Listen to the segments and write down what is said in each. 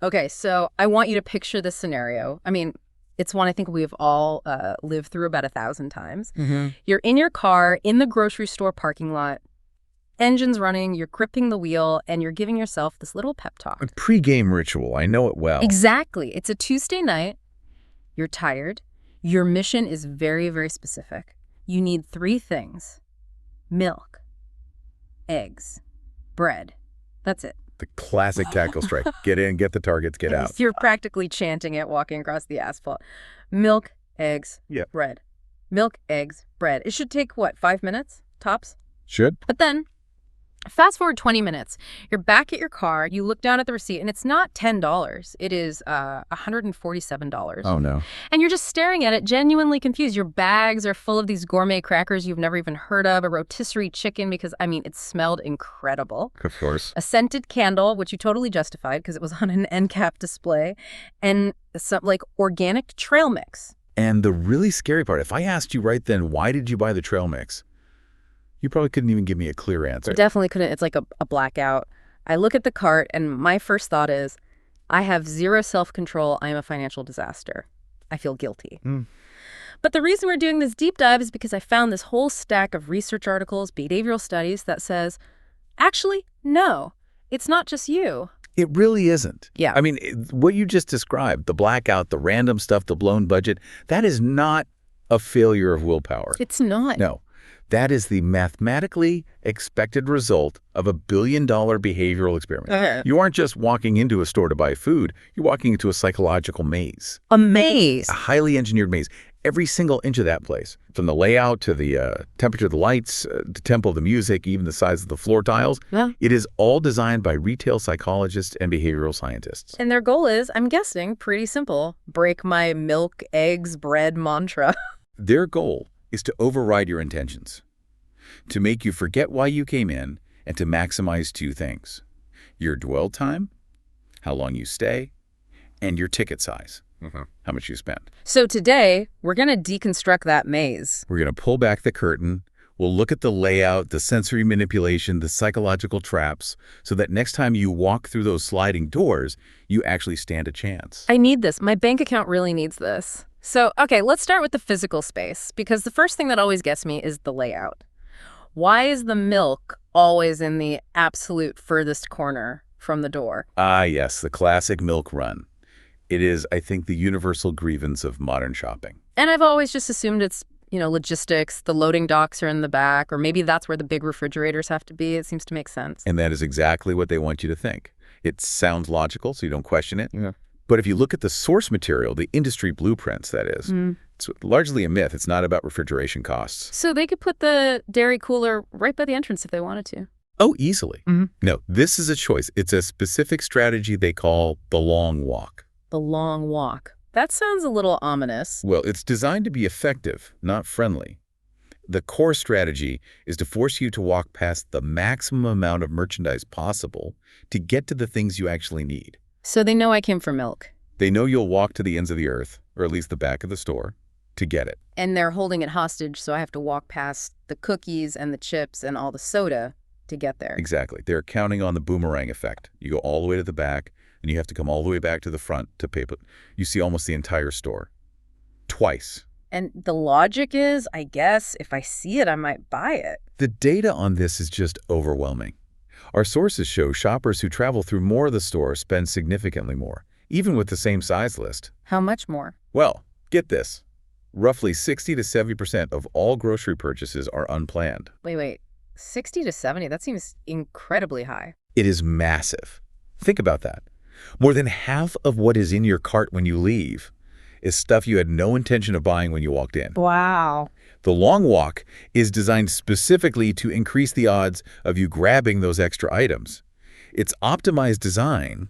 Okay, so I want you to picture this scenario. I mean, it's one I think we've all lived through about 1,000 times. You're in your car in the grocery store parking lot, engine's running, you're gripping the wheel, and you're giving yourself this little pep talk. A pre-game ritual. I know it well. Exactly. It's a Tuesday night. You're tired. Your mission is very, very specific. You need 3 things: milk, eggs, bread. That's it. The classic tackle strike. Get in, get the targets, get out. You're practically chanting it walking across the asphalt. Milk, eggs, bread. Milk, eggs, bread. It should take, what, 5 minutes, tops? Should. But then, fast forward 20 minutes. You're back at your car. You look down at the receipt, and it's not $10. It is $147. Oh, no. And you're just staring at it, genuinely confused. Your bags are full of these gourmet crackers you've never even heard of, a rotisserie chicken because, I mean, it smelled incredible. Of course. A scented candle, which you totally justified because it was on an end cap display, and some, like, organic trail mix. And the really scary part, if I asked you right then, why did you buy the trail mix? You probably couldn't even give me a clear answer. Definitely couldn't. It's like a blackout. I look at the cart, and my first thought is, I have zero self-control. I am a financial disaster. I feel guilty. But the reason we're doing this deep dive is because I found this whole stack of research articles, behavioral studies that says, actually, no, it's not just you. It really isn't. Yeah. I mean, what you just described, the blackout, the random stuff, the blown budget, that is not a failure of willpower. It's not. No. That is the mathematically expected result of a billion-dollar behavioral experiment. You aren't just walking into a store to buy food. You're walking into a psychological maze. A maze. A highly engineered maze. Every single inch of that place, from the layout to the temperature of the lights, the tempo of the music, even the size of the floor tiles, it is all designed by retail psychologists and behavioral scientists. And their goal is, I'm guessing, pretty simple. Break my milk, eggs, bread mantra. Their goal is to override your intentions, to make you forget why you came in, and to maximize 2 things: your dwell time, how long you stay, and your ticket size, how much you spend. So today, we're going to deconstruct that maze. We're going to pull back the curtain. We'll look at the layout, the sensory manipulation, the psychological traps, so that next time you walk through those sliding doors, you actually stand a chance. I need this. My bank account really needs this. So, okay, let's start with the physical space, because the first thing that always gets me is the layout. Why is the milk always in the absolute furthest corner from the door? Ah, yes, the classic milk run. It is, I think, the universal grievance of modern shopping. And I've always just assumed it's, logistics. The loading docks are in the back, or maybe that's where the big refrigerators have to be. It seems to make sense. And that is exactly what they want you to think. It sounds logical, so you don't question it. But if you look at the source material, the industry blueprints, that is, it's largely a myth. It's not about refrigeration costs. So they could put the dairy cooler right by the entrance if they wanted to. Oh, easily. No, this is a choice. It's a specific strategy they call the long walk. The long walk. That sounds a little ominous. Well, it's designed to be effective, not friendly. The core strategy is to force you to walk past the maximum amount of merchandise possible to get to the things you actually need. So they know I came for milk. They know you'll walk to the ends of the earth, or at least the back of the store, to get it. And they're holding it hostage, so I have to walk past the cookies and the chips and all the soda to get there. Exactly. They're counting on the boomerang effect. You go all the way to the back, and you have to come all the way back to the front to pay. You see almost the entire store. Twice. And the logic is, I guess, if I see it, I might buy it. The data on this is just overwhelming. Our sources show shoppers who travel through more of the store spend significantly more, even with the same size list. How much more? Well, get this. Roughly 60 to 70% of all grocery purchases are unplanned. Wait. 60 to 70? That seems incredibly high. It is massive. Think about that. More than half of what is in your cart when you leave is stuff you had no intention of buying when you walked in. Wow. The long walk is designed specifically to increase the odds of you grabbing those extra items. It's optimized design,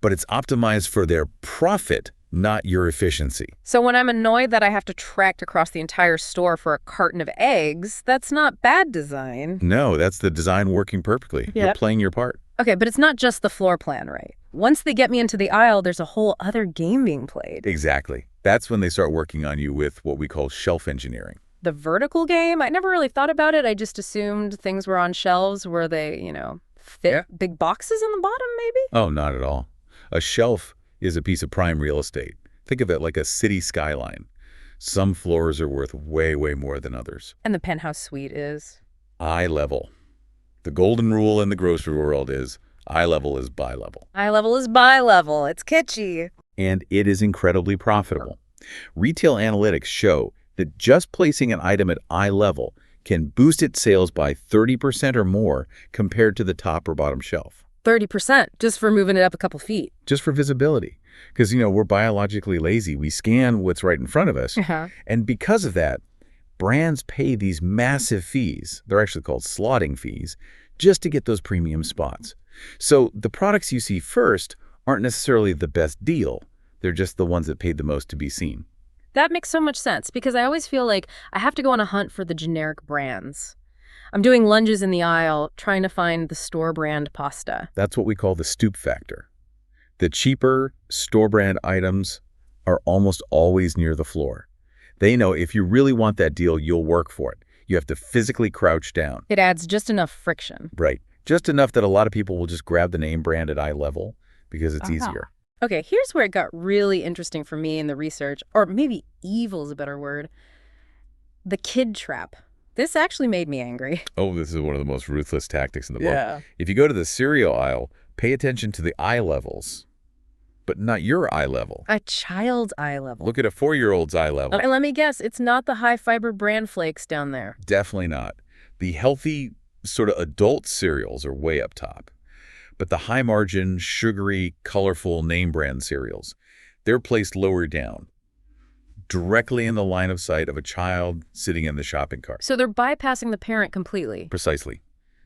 but it's optimized for their profit, not your efficiency. So when I'm annoyed that I have to track across the entire store for a carton of eggs, that's not bad design. No, that's the design working perfectly. You're playing your part. Okay, but it's not just the floor plan, right? Once they get me into the aisle, there's a whole other game being played. Exactly. That's when they start working on you with what we call shelf engineering. The vertical game? I never really thought about it. I just assumed things were on shelves where they, fit big boxes in the bottom, maybe? Oh, not at all. A shelf is a piece of prime real estate. Think of it like a city skyline. Some floors are worth way, way more than others. And the penthouse suite is? Eye level. The golden rule in the grocery world is eye level is buy level. Eye level is buy level. It's kitschy. And it is incredibly profitable. Retail analytics show that just placing an item at eye level can boost its sales by 30% or more compared to the top or bottom shelf. 30% just for moving it up a couple feet. Just for visibility. Because, we're biologically lazy. We scan what's right in front of us. And because of that, brands pay these massive fees. They're actually called slotting fees, just to get those premium spots. So the products you see first aren't necessarily the best deal. They're just the ones that paid the most to be seen. That makes so much sense because I always feel like I have to go on a hunt for the generic brands. I'm doing lunges in the aisle trying to find the store brand pasta. That's what we call the stoop factor. The cheaper store brand items are almost always near the floor. They know if you really want that deal, you'll work for it. You have to physically crouch down. It adds just enough friction. Right. Just enough that a lot of people will just grab the name brand at eye level because it's easier. Okay, here's where it got really interesting for me in the research, or maybe evil is a better word. The kid trap. This actually made me angry. Oh, this is one of the most ruthless tactics in the book. Yeah. If you go to the cereal aisle, pay attention to the eye levels, but not your eye level. A child's eye level. Look at a 4-year-old's eye level. And let me guess, it's not the high-fiber bran flakes down there. Definitely not. The healthy sort of adult cereals are way up top. But the high-margin, sugary, colorful name brand cereals, they're placed lower down, directly in the line of sight of a child sitting in the shopping cart. So they're bypassing the parent completely. Precisely.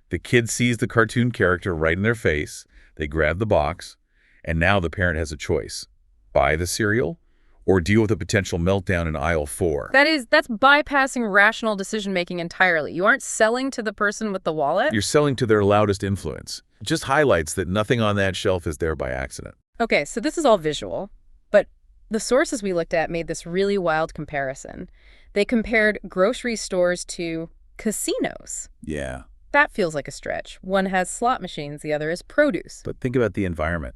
The kid sees the cartoon character right in their face, they grab the box, and now the parent has a choice. Buy the cereal or deal with a potential meltdown in aisle 4. That's bypassing rational decision-making entirely. You aren't selling to the person with the wallet. You're selling to their loudest influence. It just highlights that nothing on that shelf is there by accident. Okay, so this is all visual, but the sources we looked at made this really wild comparison. They compared grocery stores to casinos. Yeah. That feels like a stretch. One has slot machines, the other is produce. But think about the environment.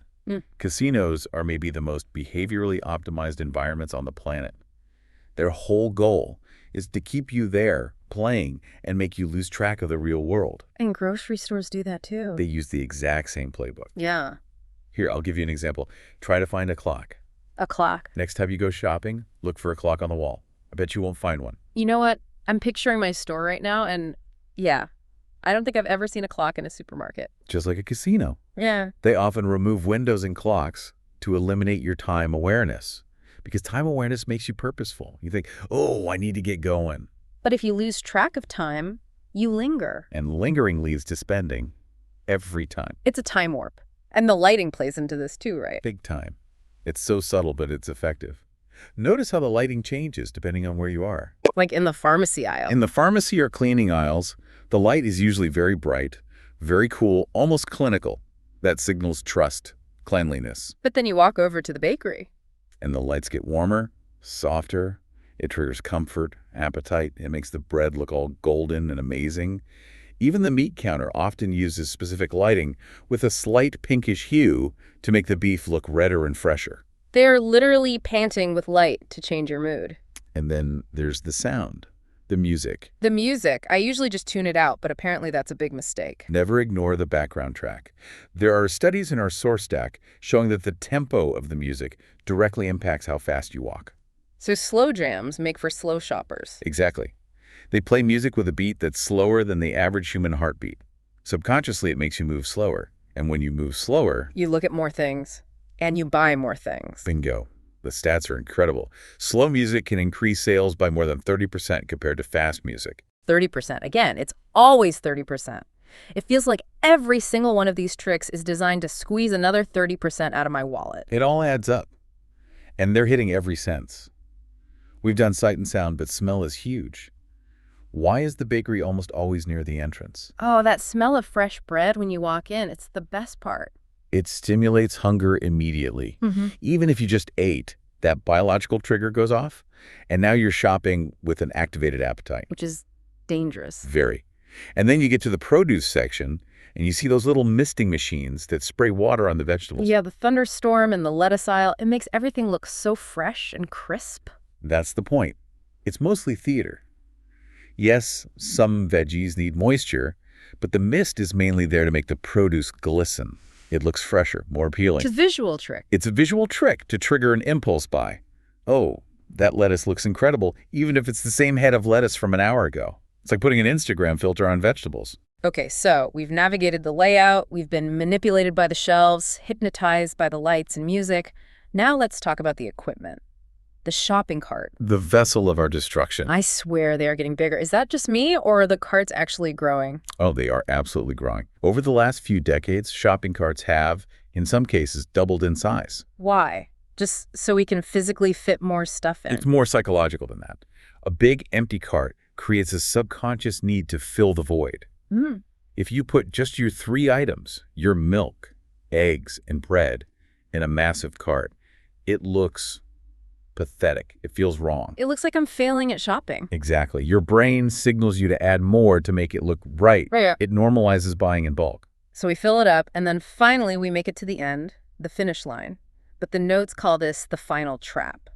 Casinos are maybe the most behaviorally optimized environments on the planet. Their whole goal is to keep you there, playing, and make you lose track of the real world. And grocery stores do that too. They use the exact same playbook. Yeah. Here, I'll give you an example. Try to find a clock. A clock. Next time you go shopping, look for a clock on the wall. I bet you won't find one. You know what? I'm picturing my store right now, and yeah, I don't think I've ever seen a clock in a supermarket. Just like a casino. Yeah. They often remove windows and clocks to eliminate your time awareness. Because time awareness makes you purposeful. You think, oh, I need to get going. But if you lose track of time, you linger. And lingering leads to spending every time. It's a time warp. And the lighting plays into this too, right? Big time. It's so subtle, but it's effective. Notice how the lighting changes depending on where you are. Like in the pharmacy aisle. In the pharmacy or cleaning aisles, the light is usually very bright, very cool, almost clinical. That signals trust, cleanliness. But then you walk over to the bakery. And the lights get warmer, softer. It triggers comfort, appetite. It makes the bread look all golden and amazing. Even the meat counter often uses specific lighting with a slight pinkish hue to make the beef look redder and fresher. They're literally panting with light to change your mood. And then there's the sound, the music. The music. I usually just tune it out, but apparently that's a big mistake. Never ignore the background track. There are studies in our source stack showing that the tempo of the music directly impacts how fast you walk. So slow jams make for slow shoppers. Exactly. They play music with a beat that's slower than the average human heartbeat. Subconsciously, it makes you move slower. And when you move slower, you look at more things, and you buy more things. Bingo. The stats are incredible. Slow music can increase sales by more than 30% compared to fast music. 30%. Again, it's always 30%. It feels like every single one of these tricks is designed to squeeze another 30% out of my wallet. It all adds up. And they're hitting every sense. We've done sight and sound, but smell is huge. Why is the bakery almost always near the entrance? Oh, that smell of fresh bread when you walk in, it's the best part. It stimulates hunger immediately. Even if you just ate, that biological trigger goes off, and now you're shopping with an activated appetite. Which is dangerous. Very. And then you get to the produce section, And you see those little misting machines that spray water on the vegetables. Yeah, the thunderstorm in the lettuce aisle, it makes everything look so fresh and crisp. That's the point. It's mostly theater. Yes, some veggies need moisture, but the mist is mainly there to make the produce glisten. It looks fresher, more appealing. It's a visual trick. It's a visual trick to trigger an impulse buy. Oh, that lettuce looks incredible, even if it's the same head of lettuce from an hour ago. It's like putting an Instagram filter on vegetables. Okay, so we've navigated the layout, we've been manipulated by the shelves, hypnotized by the lights and music. Now let's talk about the equipment. The shopping cart. The vessel of our destruction. I swear they are getting bigger. Is that just me, or are the carts actually growing? Oh, they are absolutely growing. Over the last few decades, shopping carts have, in some cases, doubled in size. Why? Just so we can physically fit more stuff in? It's more psychological than that. A big, empty cart creates a subconscious need to fill the void. If you put just your 3 items, your milk, eggs, and bread, in a massive cart, it looks pathetic. It feels wrong. It looks like I'm failing at shopping. Exactly. Your brain signals you to add more to make it look right. Right. It normalizes buying in bulk. So we fill it up, and then finally we make it to the end, the finish line. But the notes call this the final trap,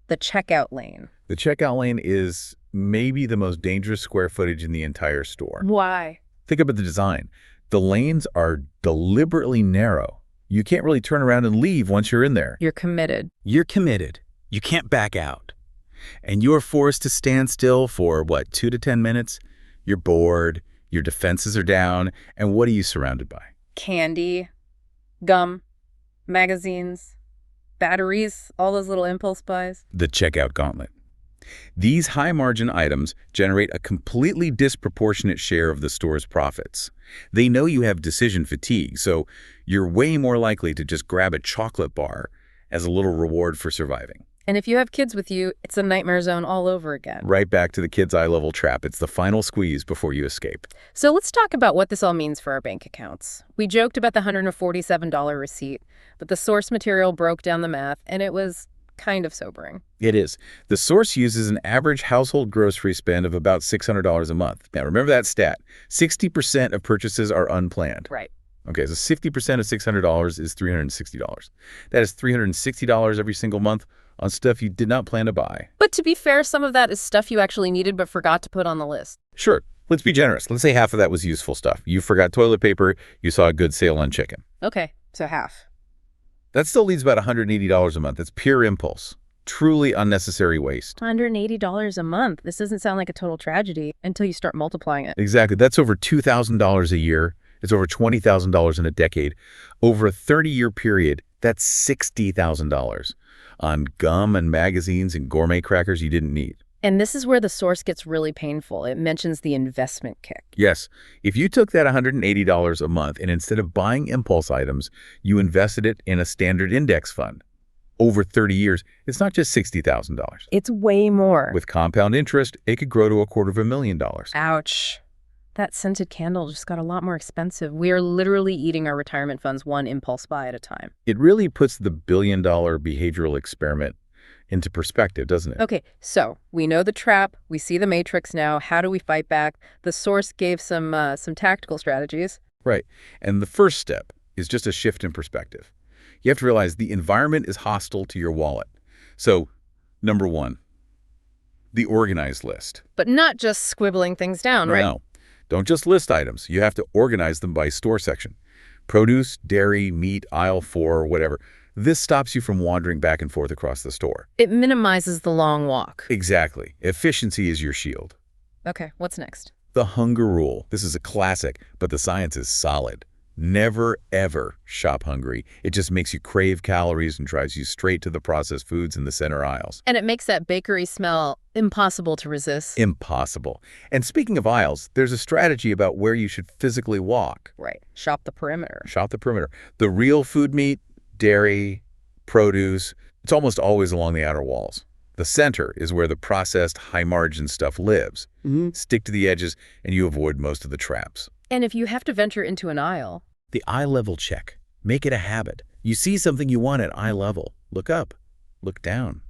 the checkout lane. The checkout lane is maybe the most dangerous square footage in the entire store. Why? Think about the design. The lanes are deliberately narrow. You can't really turn around and leave once you're in there. You're committed. You're committed. You can't back out. And you're forced to stand still for, 2 to 10 minutes? You're bored, your defenses are down, and what are you surrounded by? Candy, gum, magazines, batteries, all those little impulse buys. The checkout gauntlet. These high-margin items generate a completely disproportionate share of the store's profits. They know you have decision fatigue, so you're way more likely to just grab a chocolate bar as a little reward for surviving. And if you have kids with you, it's a nightmare zone all over again. Right back to the kid's eye-level trap. It's the final squeeze before you escape. So let's talk about what this all means for our bank accounts. We joked about the $147 receipt, but the source material broke down the math, and it was kind of sobering. It is. The source uses an average household grocery spend of about $600 a month. Now, remember that stat. 60% of purchases are unplanned. Right. Okay, so 50% of $600 is $360. That is $360 every single month on stuff you did not plan to buy. But to be fair, some of that is stuff you actually needed but forgot to put on the list. Sure, let's be generous. Let's say half of that was useful stuff. You forgot toilet paper, you saw a good sale on chicken. Okay, so half. That still leaves about $180 a month. That's pure impulse. Truly unnecessary waste. $180 a month. This doesn't sound like a total tragedy until you start multiplying it. Exactly. That's over $2,000 a year. It's over $20,000 in a decade. Over a 30-year period, that's $60,000 on gum and magazines and gourmet crackers you didn't need. And this is where the source gets really painful. It mentions the investment kick. Yes. If you took that $180 a month and instead of buying impulse items, you invested it in a standard index fund, over 30 years, it's not just $60,000. It's way more. With compound interest, it could grow to $250,000. Ouch. That scented candle just got a lot more expensive. We are literally eating our retirement funds one impulse buy at a time. It really puts the billion-dollar behavioral experiment into perspective, doesn't it? Okay, so we know the trap. We see the matrix now. How do we fight back? The source gave some tactical strategies. Right. And the first step is just a shift in perspective. You have to realize the environment is hostile to your wallet. So, number 1, the organized list. But not just squibbling things down, right? No. Don't just list items. You have to organize them by store section. Produce, dairy, meat, aisle 4, whatever. This stops you from wandering back and forth across the store. It minimizes the long walk. Exactly. Efficiency is your shield. Okay, what's next? The hunger rule. This is a classic, but the science is solid. Never, ever shop hungry. It just makes you crave calories and drives you straight to the processed foods in the center aisles. And it makes that bakery smell impossible to resist. Impossible. And speaking of aisles, there's a strategy about where you should physically walk. Right. Shop the perimeter. Shop the perimeter. The real food meat, dairy, produce, it's almost always along the outer walls. The center is where the processed, high-margin stuff lives. Stick to the edges, and you avoid most of the traps. And if you have to venture into an aisle, the eye level check. Make it a habit. You see something you want at eye level. Look up. Look down.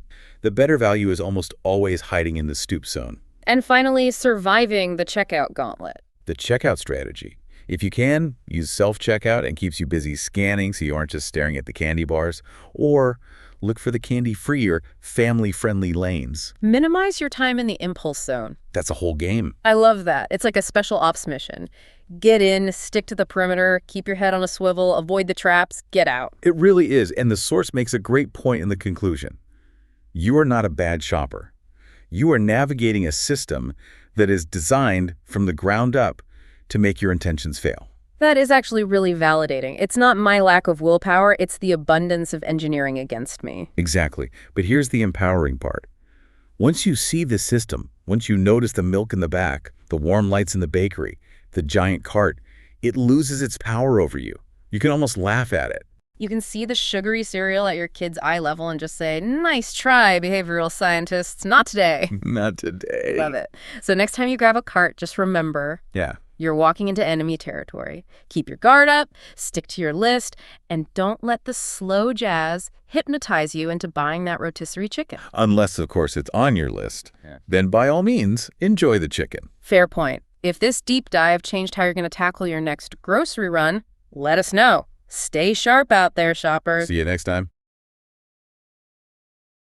The better value is almost always hiding in the stoop zone. And finally, surviving the checkout gauntlet. The checkout strategy. If you can, use self-checkout and keeps you busy scanning so you aren't just staring at the candy bars. Or look for the candy-free or family-friendly lanes. Minimize your time in the impulse zone. That's a whole game. I love that. It's like a special ops mission. Get in, stick to the perimeter, keep your head on a swivel, avoid the traps, get out. It really is, and the source makes a great point in the conclusion. You are not a bad shopper. You are navigating a system that is designed from the ground up to make your intentions fail. That is actually really validating. It's not my lack of willpower, it's the abundance of engineering against me. Exactly. But here's the empowering part. Once you see the system, once you notice the milk in the back, the warm lights in the bakery, the giant cart, it loses its power over you. You can almost laugh at it. You can see the sugary cereal at your kid's eye level and just say, nice try, behavioral scientists, not today. Not today. Love it. So next time you grab a cart, just remember, Yeah. you're walking into enemy territory. Keep your guard up, stick to your list, and don't let the slow jazz hypnotize you into buying that rotisserie chicken. Unless, of course, it's on your list. Yeah. Then by all means, enjoy the chicken. Fair point. If this deep dive changed how you're going to tackle your next grocery run, let us know. Stay sharp out there, shoppers. See you next time.